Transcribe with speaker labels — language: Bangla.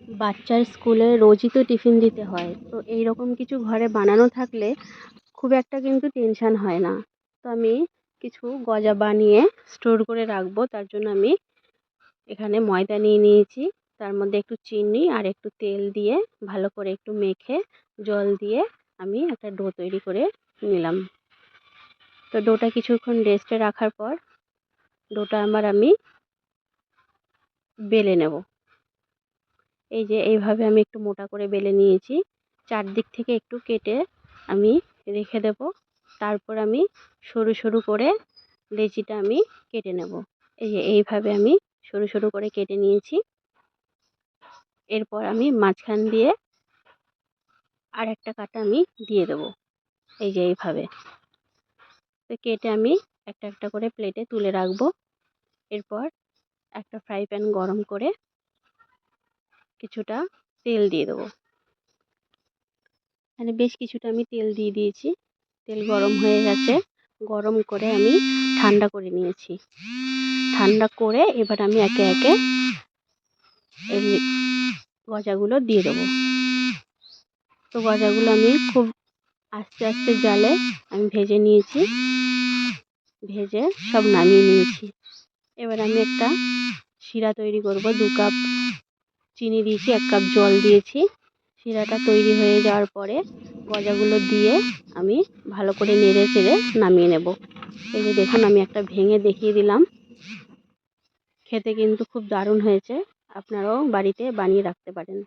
Speaker 1: বাচ্চার স্কুলে রোজই তো টিফিন দিতে হয়, তো এই রকম কিছু ঘরে বানানো থাকলে খুব একটা কিন্তু টেনশন হয় না। তো আমি কিছু গজা বানিয়ে স্টোর করে রাখবো, তার জন্য আমি এখানে ময়দা নিয়ে নিয়েছি। তার মধ্যে একটু চিনি আর একটু তেল দিয়ে ভালো করে একটু মেখে জল দিয়ে আমি একটা ডো তৈরি করে নিলাম। তো ডোটা কিছুক্ষণ রেস্টে রাখার পর ডোটা আমি বেলে নেব। এই যে এইভাবে আমি একটু মোটা করে বেলে নিয়েছি। চারদিক থেকে একটু কেটে আমি রেখে দেব। তারপর আমি সরু সরু করে লেচিটা আমি কেটে নেব। এই যে এইভাবে আমি সরু সরু করে কেটে নিয়েছি। এরপর আমি মাঝখান দিয়ে আর একটা কাটা আমি দিয়ে দেব। এই যে এইভাবে তো কেটে আমি একটা একটা করে প্লেটে তুলে রাখবো। এরপর একটা ফ্রাই প্যান গরম করে কিছুটা তেল দিয়ে দেবো। এখানে বেশ কিছুটা আমি তেল দিয়ে দিয়েছি। তেল গরম হয়ে গেছে। গরম করে আমি ঠান্ডা করে নিয়েছি। ঠান্ডা করে এবার আমি একে একে এই গজাগুলো দিয়ে দেবো। তো গজাগুলো আমি খুব আস্তে আস্তে জালে আমি ভেজে নিয়েছি। ভেজে সব নামিয়ে নিয়েছি। এবার আমি একটা শিরা তৈরি করব। 2 কাপ চিনি দিয়েছি, 1 কাপ জল দিয়েছি। শিরাটা তৈরি হয়ে যাওয়ার পরে গজাগুলো দিয়ে আমি ভালো করে নেড়ে চেড়ে নামিয়ে নেব। এই যে দেখুন, আমি একটা ভেঙে দেখিয়ে দিলাম। খেতে কিন্তু খুব দারুণ হয়েছে। আপনারাও বাড়িতে বানিয়ে রাখতে পারেন।